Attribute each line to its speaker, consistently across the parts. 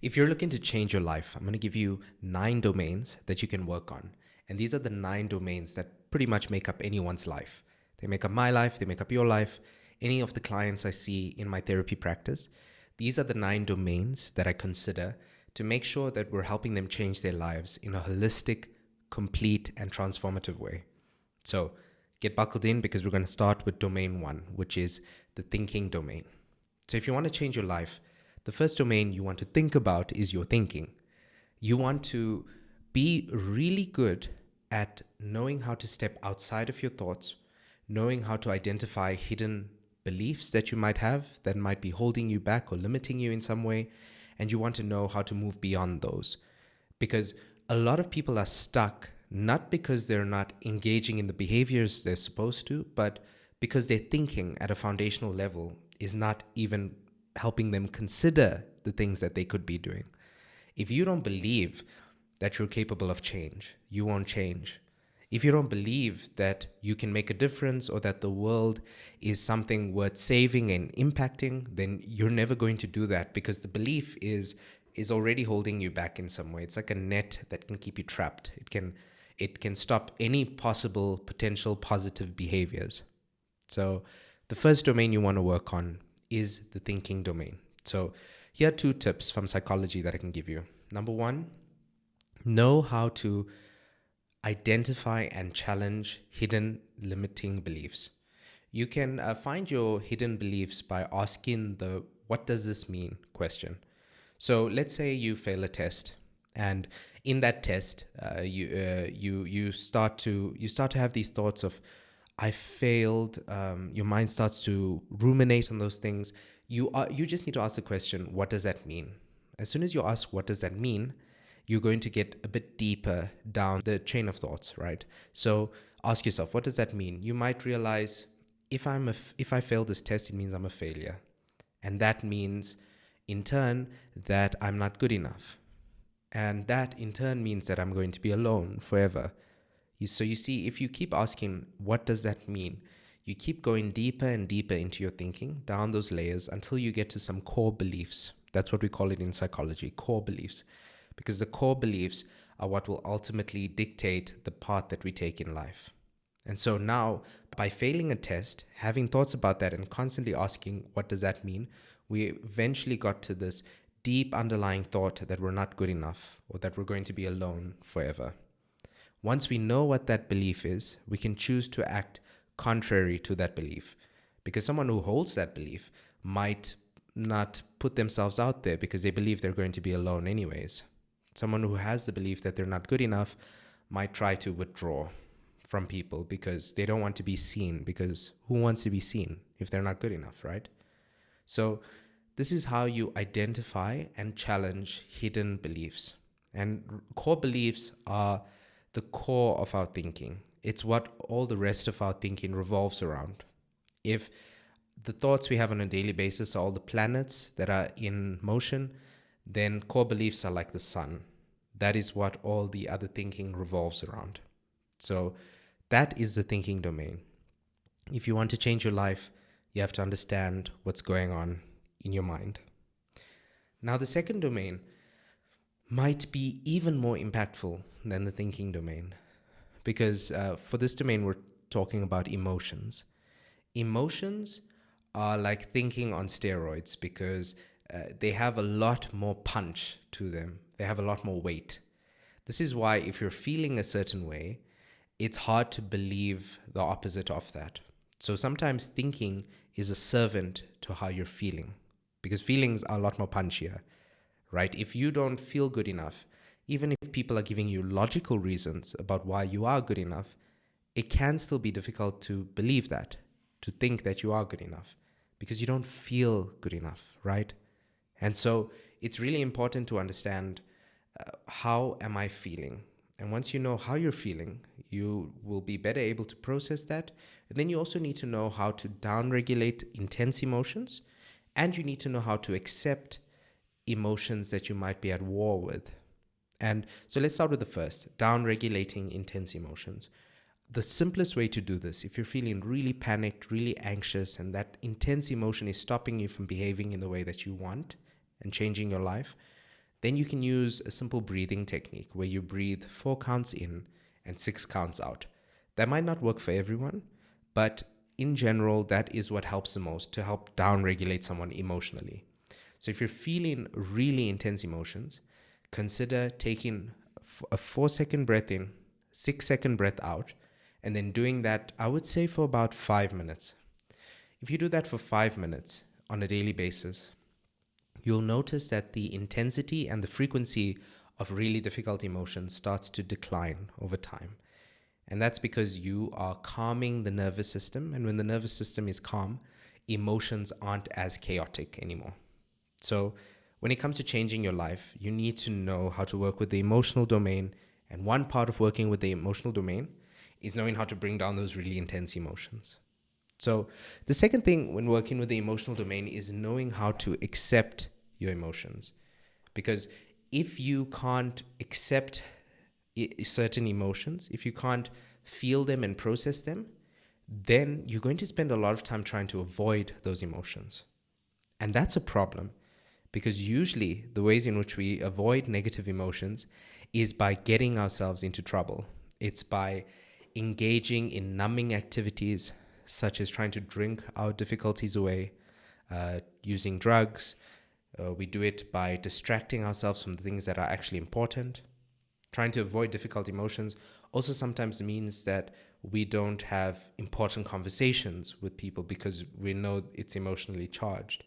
Speaker 1: If you're looking to change your life, I'm going to give you 9 domains that you can work on. And these are the 9 domains that pretty much make up anyone's life. They make up my life, they make up your life, any of the clients I see in my therapy practice. These are the 9 domains that I consider to make sure that we're helping them change their lives in a holistic, complete, and transformative way. So get buckled in because we're going to start with domain 1, which is the thinking domain. So if you want to change your life, the first domain you want to think about is your thinking. You want to be really good at knowing how to step outside of your thoughts, knowing how to identify hidden beliefs that you might have that might be holding you back or limiting you in some way, and you want to know how to move beyond those. Because a lot of people are stuck, not because they're not engaging in the behaviors they're supposed to, but because their thinking at a foundational level is not even helping them consider the things that they could be doing. If you don't believe that you're capable of change, you won't change. If you don't believe that you can make a difference or that the world is something worth saving and impacting, then you're never going to do that, because the belief is already holding you back in some way. It's like a net that can keep you trapped. It can stop any possible potential positive behaviors. So the first domain you want to work on is the thinking domain. So here are 2 tips from psychology that I can give you. Number 1, know how to identify and challenge hidden limiting beliefs. You can find your hidden beliefs by asking the "what does this mean?" question. So let's say you fail a test, and in that test, you start to have these thoughts of "I failed." Your mind starts to ruminate on those things. You just need to ask the question, "What does that mean?" As soon as you ask, "What does that mean?" you're going to get a bit deeper down the chain of thoughts, right? So ask yourself, what does that mean? You might realize, if I fail this test, it means I'm a failure. And that means, in turn, that I'm not good enough. And that, in turn, means that I'm going to be alone forever. So you see, if you keep asking, what does that mean? You keep going deeper and deeper into your thinking, down those layers, until you get to some core beliefs. That's what we call it in psychology, core beliefs. Because the core beliefs are what will ultimately dictate the path that we take in life. And so now, by failing a test, having thoughts about that and constantly asking, what does that mean? We eventually got to this deep underlying thought that we're not good enough, or that we're going to be alone forever. Once we know what that belief is, we can choose to act contrary to that belief. Because someone who holds that belief might not put themselves out there because they believe they're going to be alone anyways. Someone who has the belief that they're not good enough might try to withdraw from people because they don't want to be seen, because who wants to be seen if they're not good enough, right? So this is how you identify and challenge hidden beliefs. And core beliefs are the core of our thinking. It's what all the rest of our thinking revolves around. If the thoughts we have on a daily basis are all the planets that are in motion, then core beliefs are like the sun. That is what all the other thinking revolves around. So that is the thinking domain. If you want to change your life, you have to understand what's going on in your mind. Now, the second domain might be even more impactful than the thinking domain, because for this domain, we're talking about emotions. Emotions are like thinking on steroids, because they have a lot more punch to them. They have a lot more weight. This is why if you're feeling a certain way, it's hard to believe the opposite of that. So sometimes thinking is a servant to how you're feeling, because feelings are a lot more punchier, right? If you don't feel good enough, even if people are giving you logical reasons about why you are good enough, it can still be difficult to believe that, to think that you are good enough, because you don't feel good enough, right? And so it's really important to understand how am I feeling? And once you know how you're feeling, you will be better able to process that. And then you also need to know how to downregulate intense emotions, and you need to know how to accept emotions that you might be at war with. And so let's start with the first, downregulating intense emotions. The simplest way to do this, if you're feeling really panicked, really anxious, and that intense emotion is stopping you from behaving in the way that you want and changing your life, Then you can use a simple breathing technique where you breathe 4 counts in and 6 counts out. That might not work for everyone, but in general, that is what helps the most to help downregulate someone emotionally. So if you're feeling really intense emotions, consider taking a 4-second breath in, 6-second breath out, and then doing that, I would say, for about 5 minutes. If you do that for 5 minutes on a daily basis, you'll notice that the intensity and the frequency of really difficult emotions starts to decline over time. And that's because you are calming the nervous system. And when the nervous system is calm, emotions aren't as chaotic anymore. So when it comes to changing your life, you need to know how to work with the emotional domain. And one part of working with the emotional domain is knowing how to bring down those really intense emotions. So the second thing when working with the emotional domain is knowing how to accept your emotions. Because if you can't accept certain emotions, if you can't feel them and process them, then you're going to spend a lot of time trying to avoid those emotions. And that's a problem, because usually the ways in which we avoid negative emotions is by getting ourselves into trouble. It's by engaging in numbing activities, such as trying to drink our difficulties away, using drugs. We do it by distracting ourselves from the things that are actually important. Trying to avoid difficult emotions also sometimes means that we don't have important conversations with people because we know it's emotionally charged.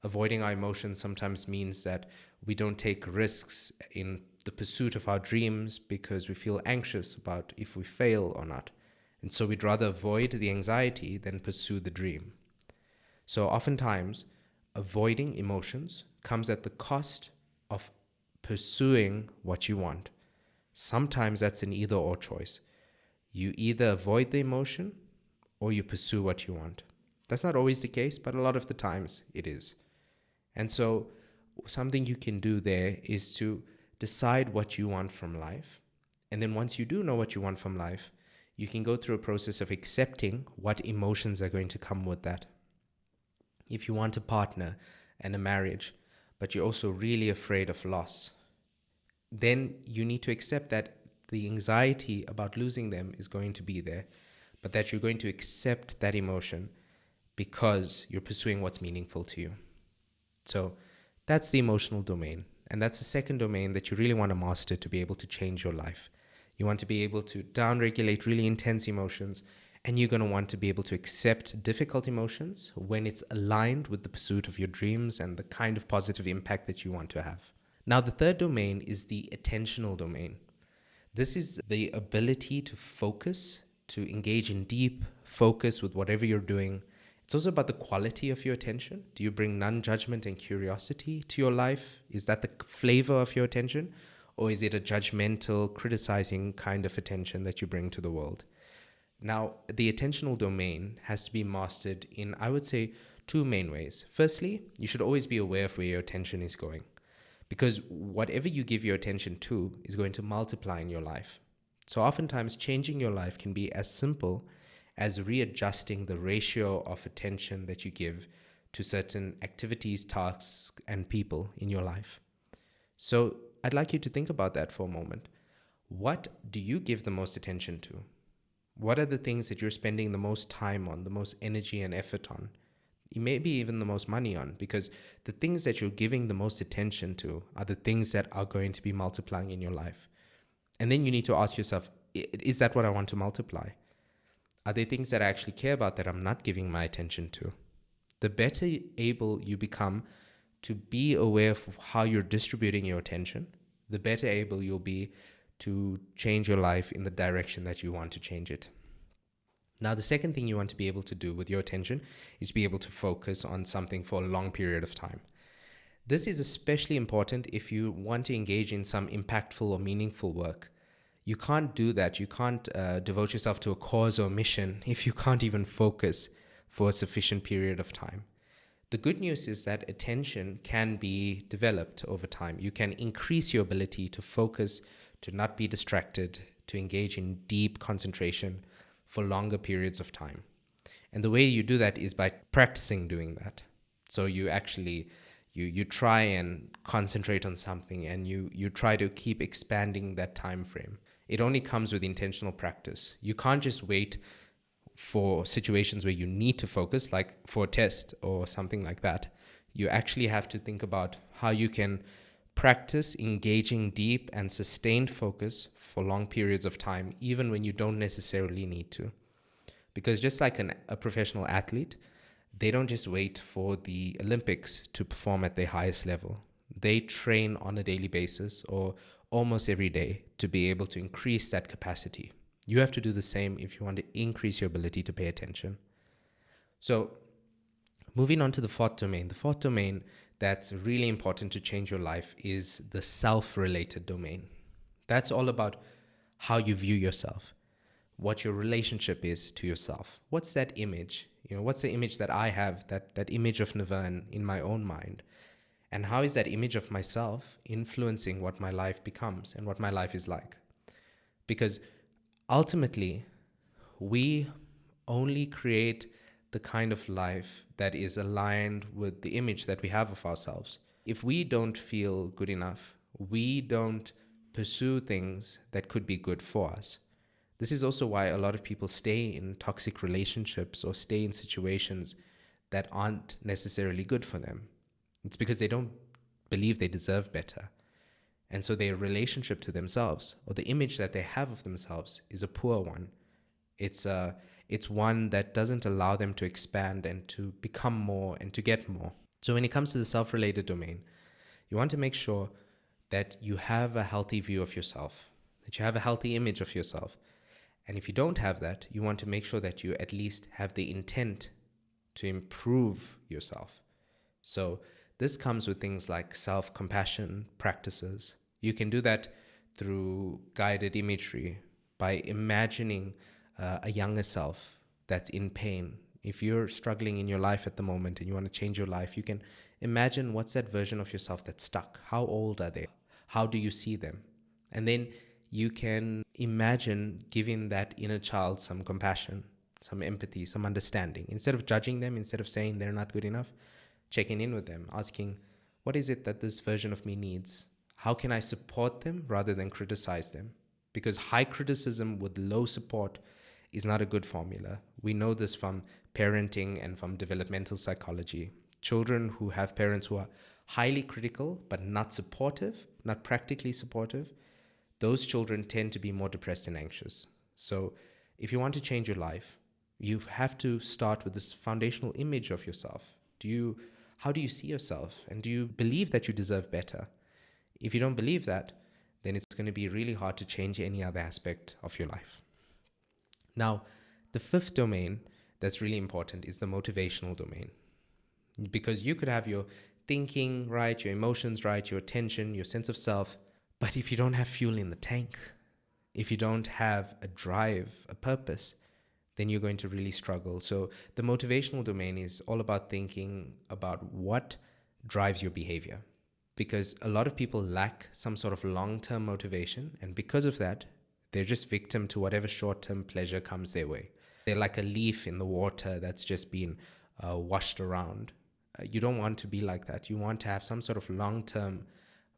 Speaker 1: Avoiding our emotions sometimes means that we don't take risks in the pursuit of our dreams because we feel anxious about if we fail or not. And so we'd rather avoid the anxiety than pursue the dream. So oftentimes, avoiding emotions comes at the cost of pursuing what you want. Sometimes that's an either or choice. You either avoid the emotion or you pursue what you want. That's not always the case, but a lot of the times it is. And so something you can do there is to decide what you want from life. And then once you do know what you want from life, you can go through a process of accepting what emotions are going to come with that. If you want a partner and a marriage, but you're also really afraid of loss, then you need to accept that the anxiety about losing them is going to be there, but that you're going to accept that emotion because you're pursuing what's meaningful to you. So that's the emotional domain. And that's the second domain that you really want to master to be able to change your life. You want to be able to downregulate really intense emotions, and you're going to want to be able to accept difficult emotions when it's aligned with the pursuit of your dreams and the kind of positive impact that you want to have. Now, the third domain is the attentional domain. This is the ability to focus, to engage in deep focus with whatever you're doing. It's also about the quality of your attention. Do you bring non-judgment and curiosity to your life? Is that the flavor of your attention? Or is it a judgmental, criticizing kind of attention that you bring to the world? Now, the attentional domain has to be mastered in, I would say, two main ways. Firstly, you should always be aware of where your attention is going, because whatever you give your attention to is going to multiply in your life. So oftentimes, changing your life can be as simple as readjusting the ratio of attention that you give to certain activities, tasks, and people in your life. So I'd like you to think about that for a moment. What do you give the most attention to? What are the things that you're spending the most time on, the most energy and effort on? Maybe even the most money on, because the things that you're giving the most attention to are the things that are going to be multiplying in your life. And then you need to ask yourself, is that what I want to multiply? Are there things that I actually care about that I'm not giving my attention to? The better able you become to be aware of how you're distributing your attention, the better able you'll be to change your life in the direction that you want to change it. Now, the second thing you want to be able to do with your attention is to be able to focus on something for a long period of time. This is especially important if you want to engage in some impactful or meaningful work. You can't do that. You can't devote yourself to a cause or mission if you can't even focus for a sufficient period of time. The good news is that attention can be developed over time. You can increase your ability to focus, to not be distracted, to engage in deep concentration for longer periods of time. And the way you do that is by practicing doing that. So you actually, You try and concentrate on something, and you try to keep expanding that time frame. It only comes with intentional practice. You can't just wait for situations where you need to focus, like for a test or something like that. You actually have to think about how you can practice engaging deep and sustained focus for long periods of time, even when you don't necessarily need to. Because just like a professional athlete, they don't just wait for the Olympics to perform at their highest level. They train on a daily basis or almost every day to be able to increase that capacity. You have to do the same if you want to increase your ability to pay attention. So, moving on to the fourth domain. The fourth domain that's really important to change your life is the self-related domain. That's all about how you view yourself, what your relationship is to yourself. What's that image? What's the image that I have, that image of Nevern in my own mind? And how is that image of myself influencing what my life becomes and what my life is like? Because ultimately, we only create the kind of life that is aligned with the image that we have of ourselves. If we don't feel good enough, we don't pursue things that could be good for us. This is also why a lot of people stay in toxic relationships or stay in situations that aren't necessarily good for them. It's because they don't believe they deserve better. And so their relationship to themselves, or the image that they have of themselves, is a poor one. It's one that doesn't allow them to expand and to become more and to get more. So when it comes to the self-related domain, you want to make sure that you have a healthy view of yourself, that you have a healthy image of yourself. And if you don't have that, you want to make sure that you at least have the intent to improve yourself. So this comes with things like self-compassion practices. You can do that through guided imagery, by imagining a younger self that's in pain. If you're struggling in your life at the moment and you want to change your life, you can imagine what's that version of yourself that's stuck. How old are they? How do you see them? And then you can imagine giving that inner child some compassion, some empathy, some understanding. Instead of judging them, instead of saying they're not good enough, checking in with them, asking, what is it that this version of me needs? How can I support them rather than criticize them? Because high criticism with low support is not a good formula. We know this from parenting and from developmental psychology. Children who have parents who are highly critical but not supportive, not practically supportive, those children tend to be more depressed and anxious. So if you want to change your life, you have to start with this foundational image of yourself. How do you see yourself? And do you believe that you deserve better? If you don't believe that, then it's going to be really hard to change any other aspect of your life. Now, the fifth domain that's really important is the motivational domain. Because you could have your thinking right, your emotions right, your attention, your sense of self, but if you don't have fuel in the tank, if you don't have a drive, a purpose, then you're going to really struggle. So the motivational domain is all about thinking about what drives your behavior. Because a lot of people lack some sort of long-term motivation, and because of that, they're just victim to whatever short-term pleasure comes their way. They're like a leaf in the water that's just been washed around. You don't want to be like that. You want to have some sort of long-term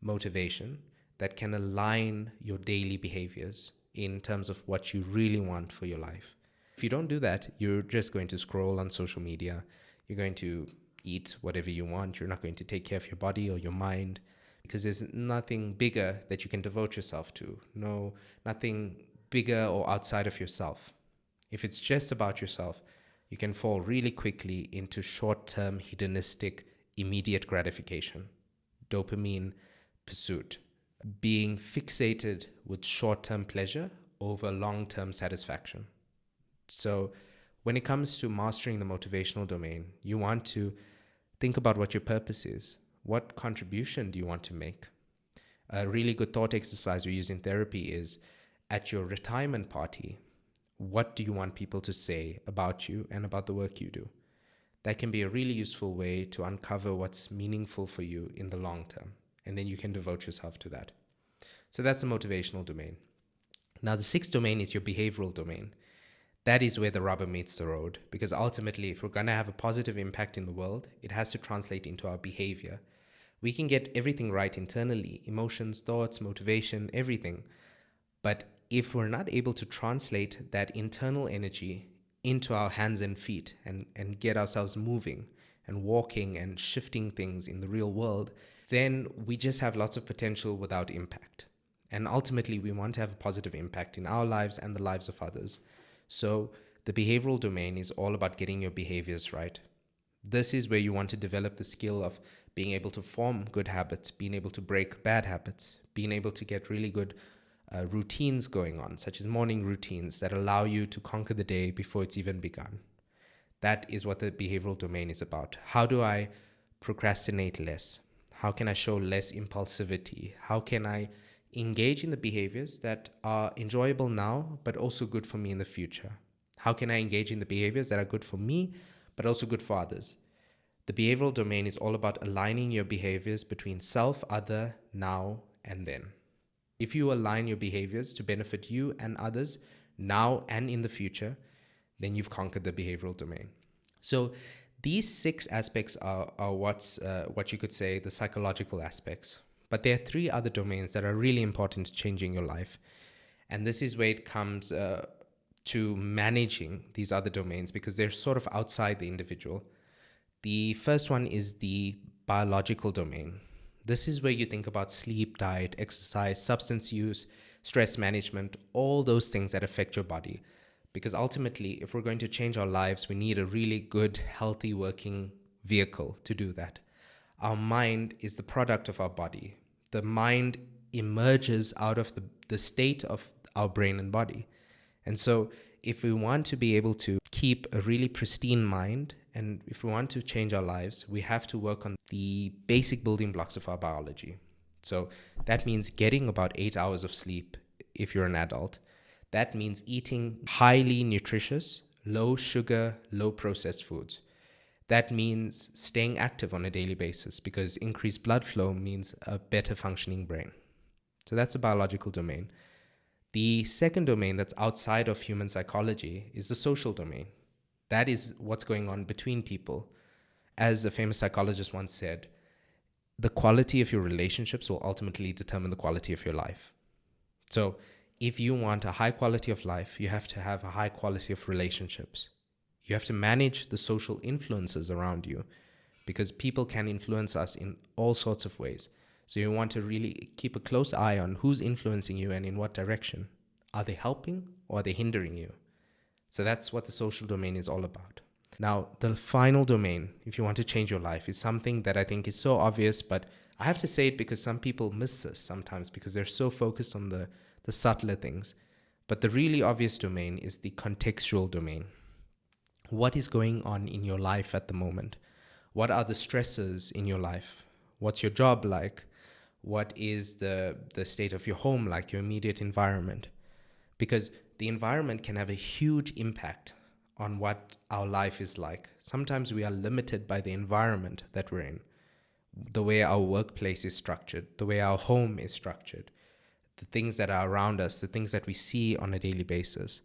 Speaker 1: motivation that can align your daily behaviors in terms of what you really want for your life. If you don't do that, you're just going to scroll on social media. You're going to eat whatever you want. You're not going to take care of your body or your mind, because there's nothing bigger that you can devote yourself to. No, nothing bigger or outside of yourself. If it's just about yourself, you can fall really quickly into short-term hedonistic immediate gratification, dopamine pursuit, being fixated with short-term pleasure over long-term satisfaction. So when it comes to mastering the motivational domain, you want to think about what your purpose is. What contribution do you want to make? A really good thought exercise we use in therapy is, at your retirement party, what do you want people to say about you and about the work you do? That can be a really useful way to uncover what's meaningful for you in the long term, and then you can devote yourself to that. So that's the motivational domain. Now, the sixth domain is your behavioral domain. That is where the rubber meets the road, because ultimately, if we're going to have a positive impact in the world, it has to translate into our behavior. We can get everything right internally, emotions, thoughts, motivation, everything. But if we're not able to translate that internal energy into our hands and feet and get ourselves moving and walking and shifting things in the real world, then we just have lots of potential without impact. And ultimately, we want to have a positive impact in our lives and the lives of others. So the behavioral domain is all about getting your behaviors right. This is where you want to develop the skill of being able to form good habits, being able to break bad habits, being able to get really good routines going on, such as morning routines that allow you to conquer the day before it's even begun. That is what the behavioral domain is about. How do I procrastinate less? How can I show less impulsivity? How can I engage in the behaviors that are enjoyable now, but also good for me in the future? How can I engage in the behaviors that are good for me, but also good for others? The behavioral domain is all about aligning your behaviors between self, other, now, and then. If you align your behaviors to benefit you and others now and in the future, then you've conquered the behavioral domain. So these 6 aspects are what you could say the psychological aspects. But there are 3 other domains that are really important to changing your life. And this is where it comes to managing these other domains, because they're sort of outside the individual. The first one is the biological domain. This is where you think about sleep, diet, exercise, substance use, stress management, all those things that affect your body. Because ultimately, if we're going to change our lives, we need a really good, healthy working vehicle to do that. Our mind is the product of our body. The mind emerges out of the state of our brain and body. And so if we want to be able to keep a really pristine mind, and if we want to change our lives, we have to work on the basic building blocks of our biology. So that means getting about 8 hours of sleep if you're an adult. That means eating highly nutritious, low sugar, low processed foods. That means staying active on a daily basis, because increased blood flow means a better functioning brain. So that's the biological domain. The second domain that's outside of human psychology is the social domain. That is what's going on between people. As a famous psychologist once said, the quality of your relationships will ultimately determine the quality of your life. So if you want a high quality of life, you have to have a high quality of relationships. You have to manage the social influences around you, because people can influence us in all sorts of ways. So you want to really keep a close eye on who's influencing you and in what direction. Are they helping or are they hindering you? So that's what the social domain is all about. Now, the final domain, if you want to change your life, is something that I think is so obvious, but I have to say it because some people miss this sometimes because they're so focused on the subtler things. But the really obvious domain is the contextual domain. What is going on in your life at the moment? What are the stresses in your life? What's your job like? What is the state of your home like, your immediate environment? Because the environment can have a huge impact on what our life is like. Sometimes we are limited by the environment that we're in, the way our workplace is structured, the way our home is structured, the things that are around us, the things that we see on a daily basis,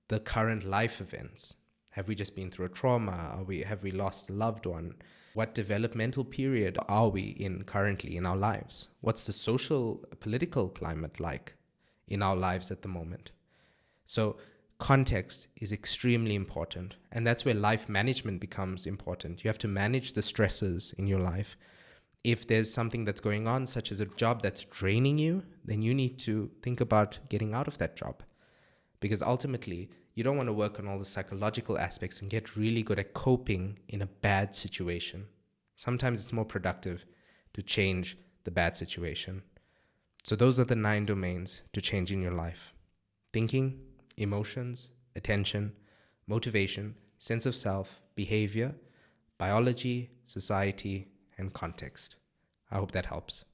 Speaker 1: the current life events. Have we just been through a trauma? Have we lost a loved one? What developmental period are we in currently in our lives? What's the social, political climate like in our lives at the moment? So context is extremely important. And that's where life management becomes important. You have to manage the stresses in your life. If there's something that's going on, such as a job that's draining you, then you need to think about getting out of that job. Because ultimately, you don't want to work on all the psychological aspects and get really good at coping in a bad situation. Sometimes it's more productive to change the bad situation. So those are the 9 domains to change in your life: thinking, emotions, attention, motivation, sense of self, behavior, biology, society, and context. I hope that helps.